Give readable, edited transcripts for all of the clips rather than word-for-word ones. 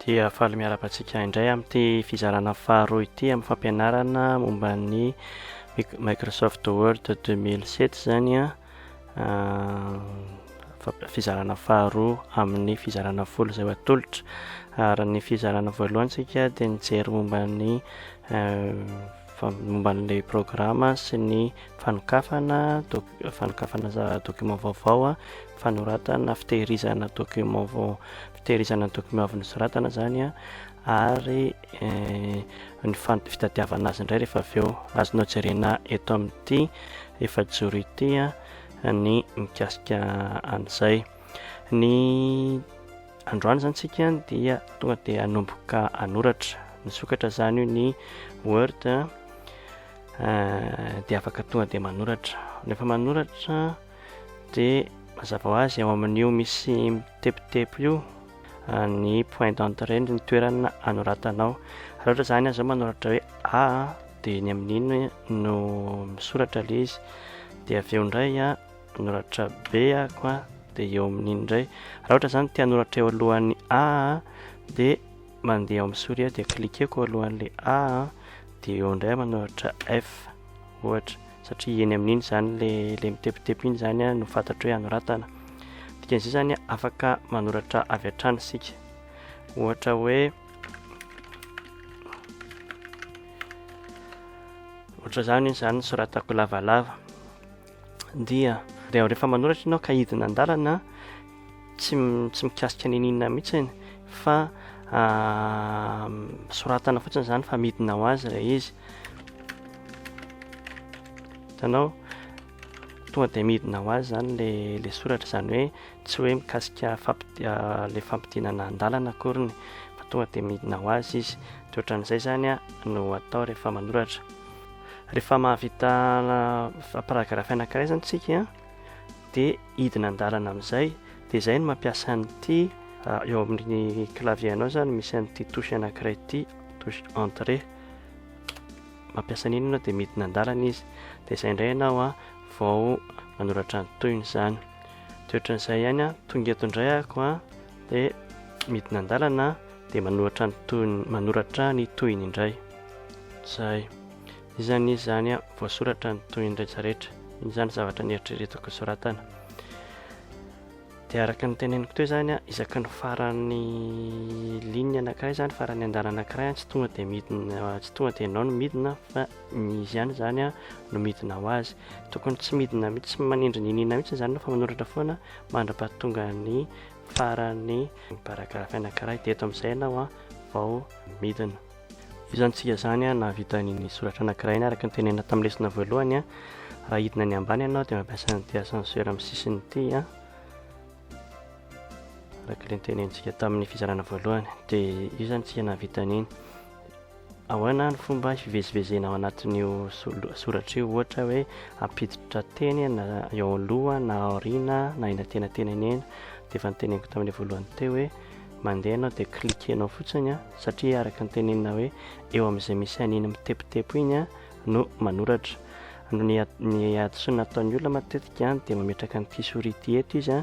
Dia faly miara-bantsika indray amin'ity fizarana faharoa ity amin'ny fampianarana momba ny Microsoft Word 2007 zany a, fizarana faharoa amin'ny fizarana folo izay ho atolotra. Ary ny fizarana voalohany tsika dia nijery momba ny momba n'ilay programa sy ny fanokafana document vaovao, fanoratana, fitehirizana document avy nosoratana zany a, ary ny fitadiavana azy indray rehefa avy eo. Azonao jerena eto amin'ity efajoro ity ny mikasika an'izay. Ny androany zany tsika dia tonga dia hanomboka hanoratra, nisokatra zany io ny Word dia afaka tonga dia manoratra. Rehefa manoratra dia mazava ho azy ao amin'io misy mitepitepo io ny point d'entrée, ny toerana anoratanao. Raha ohatra zany zao manoratra hoe A dia ny amin'iny no misoratra ilay izy, dia avy eo indray manoratra B dia eo amin'iny indray. Raha ohatra zany tia hanoratra eo alohan'ny A dia mandeha ao amin'ny souris dia klikeko eo alohan'ilay A dia eo indray manoratra F ohatra, satria eny amin'iny zany le mitepitepo iny zany no fantatro hoe anoratana. Dikan'izay zany afaka manoratra avy hatrany isika. Ohatra hoe zany soratako lavalava dia rehefa manoratra ianao ka hidina an-dalana tsy mikasika ny inona mihitsy fa soratana fotsiny zany fa midina ho azy ilay izy. Hitanao tonga dia midina ho azy zany le soratra, zany hoe tsy hoe mikasika le fampidinana an-dalana akoriny fa tonga dia midina ho azy izy. Dia ohatran'izay zany no atao rehefa manoratra. Rehefa mahavita paragrafy anankiray zany tsika dia hidina an-dalana amin'izay, dia izay no mampiasa an'ity eo amin'ny clavier-nao zany misy an'ity touche anankiray ity, touche entrée. Mampiasa an'iny ianao dia midina an-dalana izy, dia izay indray ianao vao manoratra ny toy izany. Dia ohatran'izay ihany tonga eto indray ako dia midina an-dalana dia manoratra ny toyiny indray. Zay izany izy zany voasoratra ny toyiny rehetrarehetra. Iny zany zavatra nieritreretiko soratana. Dia araka ny teneniko teo zany isaky ny faran'ny ligne anankiray zany, faran'ny andana anankiray tsy tonga dia midina, tsy tonga dia ianao no midina fa izy ihany zany no midina ho azy. Tokony tsy midina mihitsy, tsy manindry ny inona mihitsy zany fa manoratra foana mandrapahatonga ny faran'ny paragrafy anankiray, dia eto amin'izay ianao vao midina. Io zany tsika zany nahavita ny soratra anankiray araka ny tenenina tamin'ny lesona voalohany. Raha hidina ny ambany ianao dia mampiasa an'ity ascenseur amin'ny sisiny ity araka ilay tenenitsika tamin'ny fizarana voalohany. Dia io zany tsika nahavita an'iny. Ahoana ny fomba hivezivezena ao anatin'io soratra io, ohatra hoe hampiditra teny na eo aloha na aoriana na eny antenantenany eny. Dia efa noteneniko tamin'ilay voalohany teo hoe mandeha ianao dia klikenao fotsiny satria araka ny tenenina hoe eo amin'izay misy an'iny mitepitepo iny no manoratra. Ny adisoana nataon'ny olona matetika dia mametraka an'ity souris ity eto izy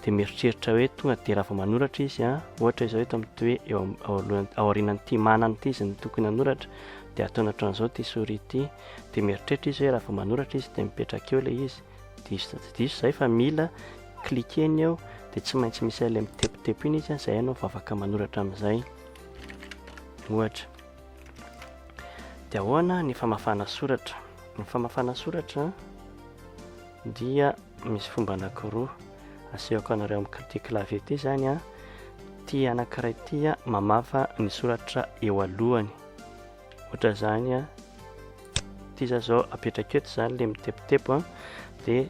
dia mieritreritra hoe tonga dia raha vao manoratra izy ohatra izao eto amin'ity hoe eo aorianan'ity manan'ity izy ny tokony hanoratra, dia ataony ohatran'izao ity souris ity, dia mieritreritra izy hoe raha vao manoratra izy dia mipetraka eo ilay izy. Diso izay fa mila klikeny eo dia tsy maintsy misy ilay mitepitepo iny izy izay ianao vao afaka manoratra amin'izay ohatra. Dia ahoana ny famafana soratra? Ny famafana soratra dia misy fomba anankiroa. Asehoko anareo amin'ity clavier ity zany ity anankiray ity mamafa ny soratra eo alohany. Ohatra zany ity zao apetraka eto zany ilay mitepitepo dia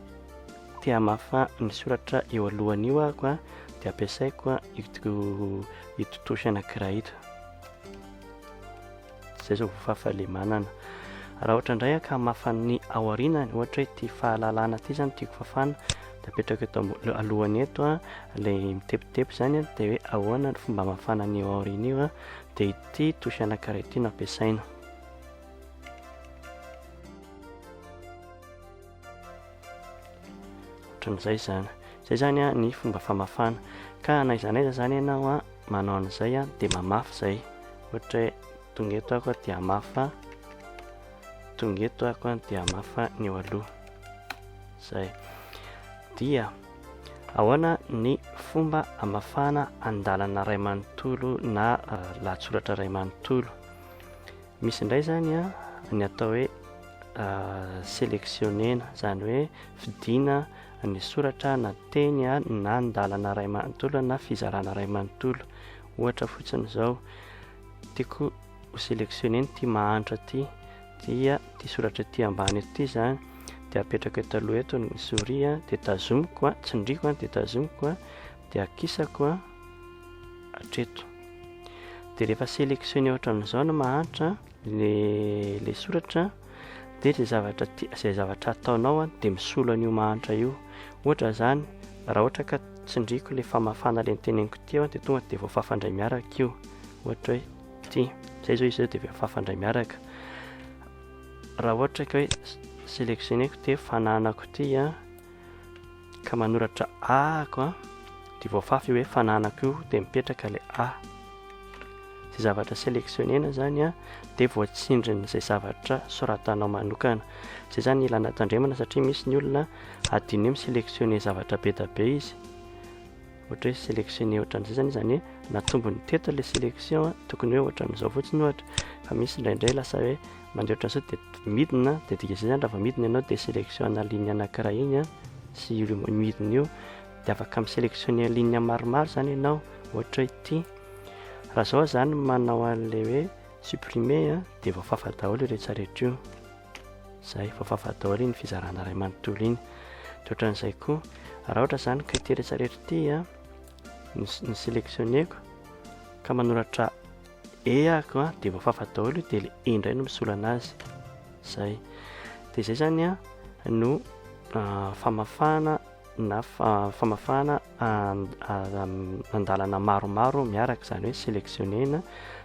tia hamafa ny soratra eo alohany io ako dia ampiasaiko ito touche anankiray ito. Izay zao fahafahalemana. Raha ohatra indray ka hamafa ny ao aorianany, ohatra hoe ity fahalalana ity zany tiako fafana, dia apetraka eto alohany eto ilay mitepitepo zany dia hoe ahoana ny fomba hamafana ny ao aoriana io dia ity touche anankiray ity no ampiasaina. Ohatran'izay zany. Izay zany ny fomba famafana. Ka na aiza n'aiza zany ianao manao an'izay a dia mamafy zay. Ohatra hoe tonga eto ako dia hamafa, tonga eto ako a dia hamafa ny eo aloha zay. Dia ahoana ny fomba hamafana andalana iray manontolo na lahatsoratra iray manontolo? Misy indray zany a ny atao hoe sélectionnena, zany hoe fidina ny soratra na teny a na andalana iray manontolo na fizarana iray manontolo. Ohatra fotsiny izao, tiako ho sélectionné ty mahantra ty, dia ty soratra ty ambany eto ty zany dia apetrako eto aloha eto ny souris a, dia tazomiko a, tsindriko a, dia tazomiko a, dia akisako a hatreto. Dia rehefa sélectionné ohatran'izao no mahantra le soratra, dia izay zavatra ataonao a dia misolo an'io mahantra io. Ohatra zany, raha ohatra ka tsindriko le famafana le niteneniko ty dia tonga dia voafafa indray miaraka io. Ohatra hoe ty, zay zao izy dia voafafa indray miaraka. Raha ohatra ka hoe sélectionneko dia fananako ty a ka manoratra A ako a, dia voafafa io hoe fananako io dia mipetraka le A. Zay zavatra sélectionnena zany a dia voatsindrin'izay zavatra soratanao manokana. Zay zany ilana tandremana satria misy ny olona adiny hoe misélectionné zavatra be da be izy. Ohatra hoe sélectionné ohatran'izay zany, zany hoe natombony teto le sélection a, tokony hoe ohatran'izao fotsiny ohatra. Fa misy indraindray lasa hoe mandeha ohatran'izao dia midina, dia dika izay zany raha vao midina ianao dia sélectionné ligne anankiray iny a sy midina io dia afaka misélectionné ligne maromaro zany ianao. Ohatra hoe ty, raha zao zany manao an'le hoe supprimer a dia voafafa daholo rehetra rehetra io. Zay voafafa daholo iny fizarana iray manontolo iny. Dia ohatran'izay koa, raha ohatra zany ka ity rehetra rehetra ty a ny sélectionneko ka manoratra E ako a dia voafafa daholo io dia le E indray no misolo anazy. Zay. Dia zay zany a no famafana na famafana andalana maromaro miaraka, zany hoe sélectionnena.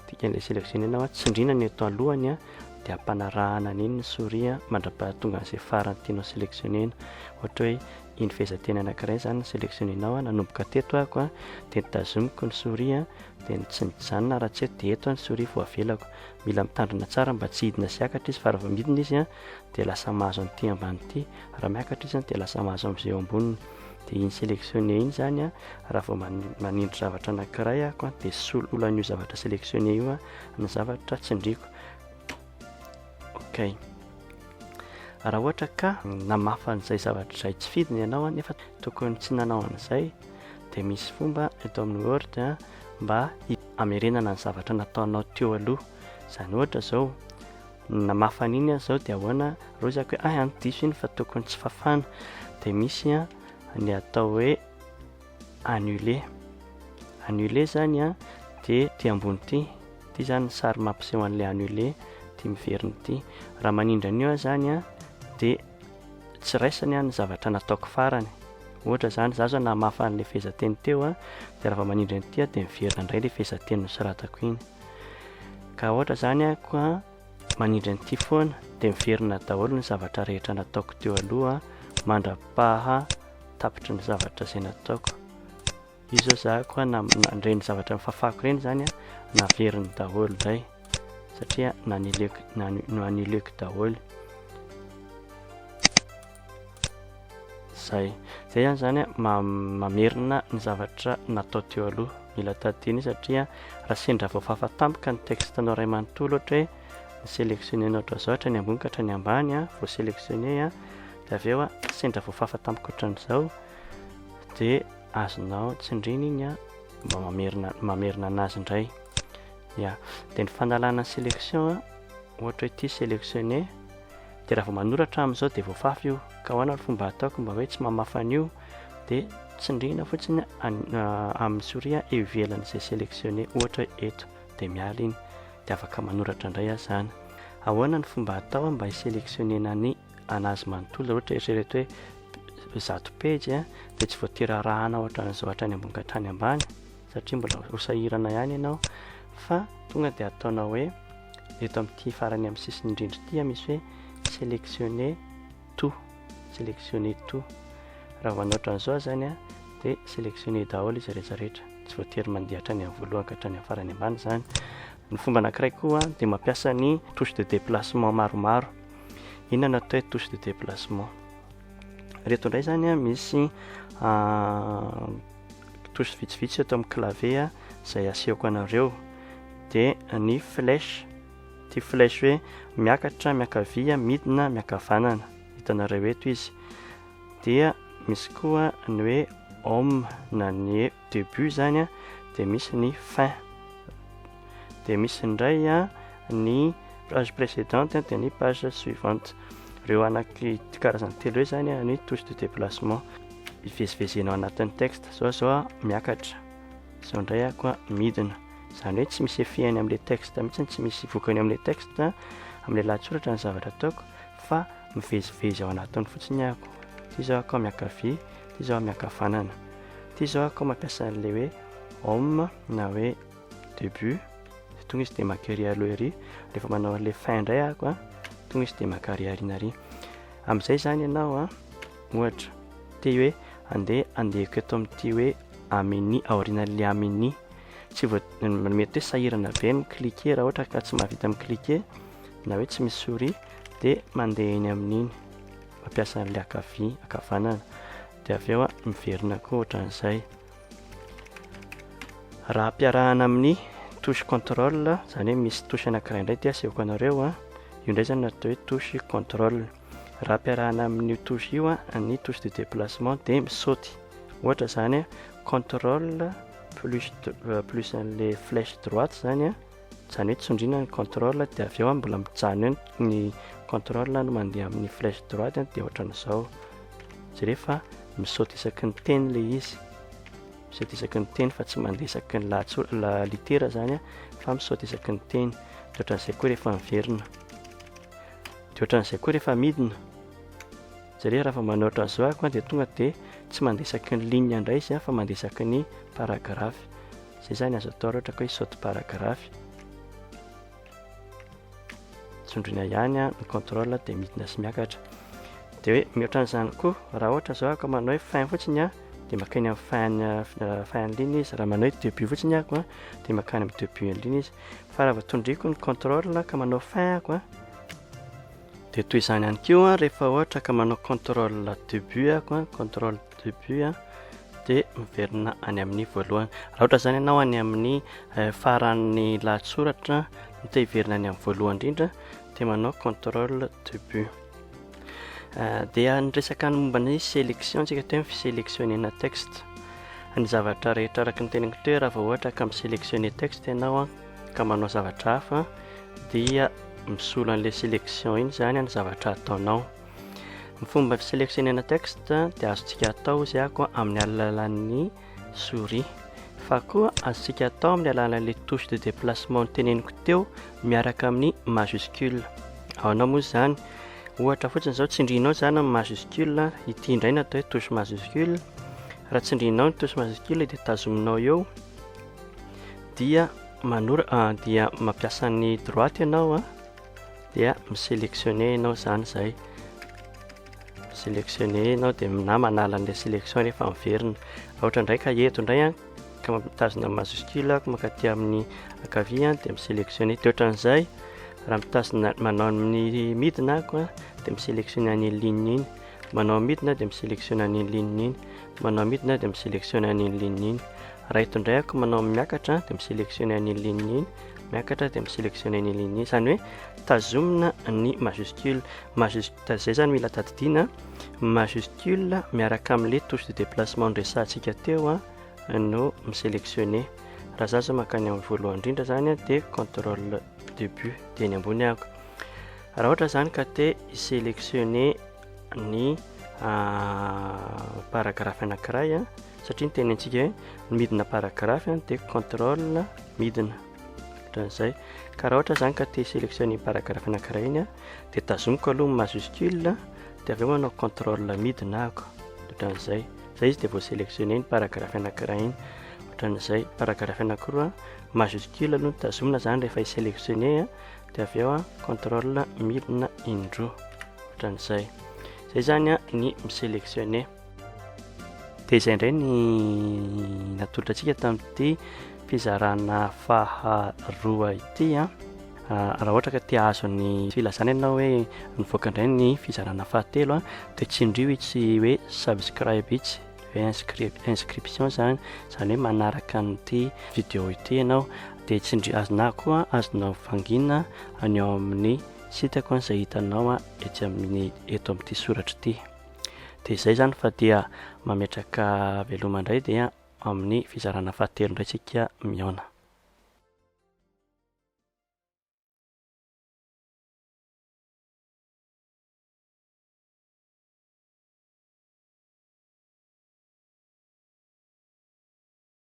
Dia le sélectionnena a tsindrina ny eto alohany a dia ampanarahana an'iny ny souris a mandra-pahatonga an'izay farany tianao sélectionnena. Ohatra hoe iny fehezanteny anankiray zany sélectionnenao a, nanomboka teto ako a dia nitazomiko ny souris a dia nitsinijanona raha tsy eto dia eto ny souris vao avelako. Mila mitandrina tsara mba tsy hidina sy hiakatra izy, fa raha vao midina izy a dia lasa mahazo an'ity ambany ity, raha miakatra izy a dia lasa mahazo amin'izay eo amboniny. Dia iny sélectionné iny zany a raha vao manindry zavatra anankiray ako a dia solo an'io zavatra sélectionné io a ny zavatra tsindriko. Ok, raha ohatra ka namafa an'izay zavatra izay tsy fidina ianao a nefa tokony tsy nanao an'izay, dia misy fomba eto amin'ny Word a mba hamerenana ny zavatra nataonao teo aloha. Zany ohatra zao, namafa an'iny a zao dia ahoana rozako hoe andiso iny fa tokony tsy fafana, dia misy a ny atao hoe annuler. Annuler zany a dia ty ambony ty zany sary mampiseho an'le annuler, ty miveriny ty. Raha manindry an'io a zany a dia tsy raisany a ny zavatra nataoko farany. Ohatra zany za zao namafa an'le fehezanteny teo a, dia raha vao manindry an'ity a dia miverina indray le fehezanteny nosoratako iny. Ka ohatra zany a koa manindry an'ity foana dia miverina daholo ny zavatra rehetra nataoko teo aloha mandra-paha tapitry ny zavatra izay nataoko. Izy zao za koa nandreny zavatra mifafako ireny zany a naveriny daholo indray satria nanileko daholo. Zay zany a mamerina ny zavatra natao teo aloha. Mila tadiny satria raha sendra voafafa tampoka ny textenao iray manontolo, ohatra hoe ny sélectionnenao ohatran'izao hatrany ambony ka hatrany ambany a vao sélectionné a, dia avy eo a sendra voafafa tampoka ohatran'izao dia azonao tsindrina iny a mba mamerina anazy indray. Ya, dia ny fanalana sélection a ohatra hoe ity sélectionné dia raha vao manoratra amin'izao dia voafafa io. Ka ahoana ny fomba ataoko mba hoe tsy mamafa an'io, dia tsindrina fotsiny amin'ny souris eo ivelan'izay sélectionné, ohatra hoe eto, dia miala iny dia afaka manoratra indray aho zany. Ahoana ny fomba atao mba hisélectionnena ny anazy manontolo? Ohatra eritrereto hoe zato page a dia tsy voatery arahana ohatran'izao hatrany ambony ka hatrany ambany satria mbola hosahirana ihany ianao, fa tonga dia ataonao hoe eto amin'ity farany amin'ny sisiny indrindra ity misy hoe sélectionner tout, sélectionner tout. Raha vao anao ohatran'izao zany a dia sélectionné daholo izy rehetra rehetra. tsy voatery mandeha hatrany amin'ny voalohany ka hatrany amin'ny farany ambany zany. Ny fomba anankiray koa dia mampiasa ny touche de déplacement maromaro. Inona no atao hoe touche de déplacement? Reto indray zany misy touche vitsivitsy eto amin'ny clavier izay asehoko anareo. Dia ny flèche, ty flèche hoe miakatra, miankavia, midina, miankavanana, hitanareo eto izy. Dia misy koa ny hoe homme na ny début zany dia misy ny fin. Dia misy indray ny page précédente dia ny page suivante. Ireo anaky karazany telo hoe zany ny touche de déplacement ivezivezenao anatin'ny texte. Zao miakatra, zao indray koa midina. Izany hoe tsy misy efehany amin'ilay texte mihitsy, tsy misy vokany amin'ilay texte amin'ilay lahatsoratra ny zavatra ataoko, fa mivezivezy ao anatiny fotsiny ahako. Ty zao koa miankavia, ty zao miankavanana. Ty zao koa mampiasa an'ilay hoe homme na hoe début, tonga izy dia maka ery aloha ery. Rehefa manao an'ilay fin indray ahako tonga izy dia maka ery aoriana ery. Amin'izay zany ianao ohatra ty hoe andehako eto amin'ity hoe amini, aorianan'ilay amini. Tsy mety hoe sahirana be mi-cliquer raha ohatra ka tsy mahavita mi-cliquer na hoe tsy misy souris dia mandeha eny amin'iny, mampiasa an'ilay ankavia, ankavanana. Dia avy eo miverina koa ohatran'izay. Raha ampiarahana amin'ny touche contrôle, zany hoe misy touche anankiray indray ty asehoko anareo io indray zany natao hoe touche contrôle. Raha ampiarahana amin'ny touche io ny touche de déplacement dia misaoty. Ohatra zany contrôle plus an'ilay flèche droite zany hoe tsondriana ny contrôle dia avy eo mbola mijanona eo ny contrôle no mandeha amin'ny flèche droite dia ohatran'izao. Rehefa misaoty isaky ny teny ilay izy, misaoty isaky ny teny fa tsy mandeha isaky ny litera zany fa misaoty isaky ny teny. Dia ohatran'izay koa rehefa miverina, dia ohatran'izay koa rehefa midina. Zareo raha manao ohatran'izao ahako dia tonga dia tsy mandeha isaky ny ligne indray izy fa mandeha isaky ny paragraphe. Zay zany azo atao rehetra koa isaoty paragraphe. Tsondriana ihany ny contrôle dia midina sy miakatra. Dia hoe mihoatran'izany koa raha ohatra zao ahako manao hoe fin fotsiny dia makany amin'ny fin ligne izy. Raha manao hoe début fotsiny ahako dia makany amin'ny début ligne izy. Fa raha tondriko ny contrôle ka manao fin ahako dia toy izany ihany koa rehefa ohatra ka manao contrôle début ahako, contrôle début dia miverina any amin'ny voalohany. Raha ohatra zany ianao any amin'ny faran'ny lahatsoratra no te hiverina any amin'ny voalohany indrindra dia manao contrôle début. Dia niresaka ny momba ny sélection tsika teo fisélectionnena texte. Ny zavatra rehetra araka ny teniko teo raha vao ohatra ka misélectionner texte ianao ka manao zavatra hafa dia misolo an'ilay sélection iny zany ny zavatra ataonao. Ny fomba fisélectionnena texte dia azontsika atao izy ahako amin'ny alalan'ny souris, fa koa azontsika atao amin'ny alalan'ilay touche de déplacement teneniko teo miaraka amin'ny majuscule. Ao anao moa zany ohatra fotsiny zao tsindrinao zany amin'ny majuscule, ity indray no atao hoe touche majuscule. Raha tsindrinao ny touche majuscule dia tazominao eo dia dia mampiasa ny droite ianao dia misélectionner ianao zany zay. Sélectionner ianao dia na manala an'ilay sélection rehefa miverina. Ohatra indray ka eto indray ka mitazona majuscule ka mankaty amin'ny ankavia dia misélectionner. Dia ohatran'izay raha mitazona manao amin'ny midina ahako dia misélectionner an'iny ligne iny, manao midina dia misélectionner an'iny ligne iny, manao midina dia misélectionner an'iny ligne iny. Raha eto indray ahako manao miakatra dia misélectionner an'iny ligne iny, miakatra dia misélectionner an'iny ligne iny. Izany hoe tazomina ny majuscule. Zay zany mila tadidiana, majuscule miaraka amin'ilay touche de déplacement nresantsika teo no misélectionner. Raha za zao makany amin'ny voalohany indrindra zany dia contrôle début dia ny ambony ahako. Raha ohatra zany ka te hisélectionner ny paragraphe anankiray satria ny tenentsika hoe midina paragraphe dia contrôle midina ohatran'izay. Ka raha ohatra zany ka te hisélectionner paragraphe anankiray iny dia tazomiko aloha ny majuscule dia avy eo manao contrôle midina ahako ohatran'izay. Zay izy dia vao sélectionner ny paragraphe anankiray iny ohatran'izay. Paragraphe anankiroa majuscule aloha no tazomina zany rehefa hisélectionner dia avy eo contrôle midina indroa ohatran'izay. Zay zany ny misélectionner. dia izay indray ny natolotra antsika tamin'ity fizarana faharoa ity a. Raha ohatra ka tia azo ny filazana ianao hoe nivoaka indray ny fizarana fahatelo a, dia tsindrio itsy hoe subscribe itsy hoe inscription zany hoe manaraka an'ity vidéo ity ianao, dia tsindrio na koa azonao fangina any ao amin'ny sitako izay hitanao a eto amin'ity soratra ity. Dia izay zany fa dia mametraka veloma indray dia amin'ny fizarana fahatelo indray tsika mihaona.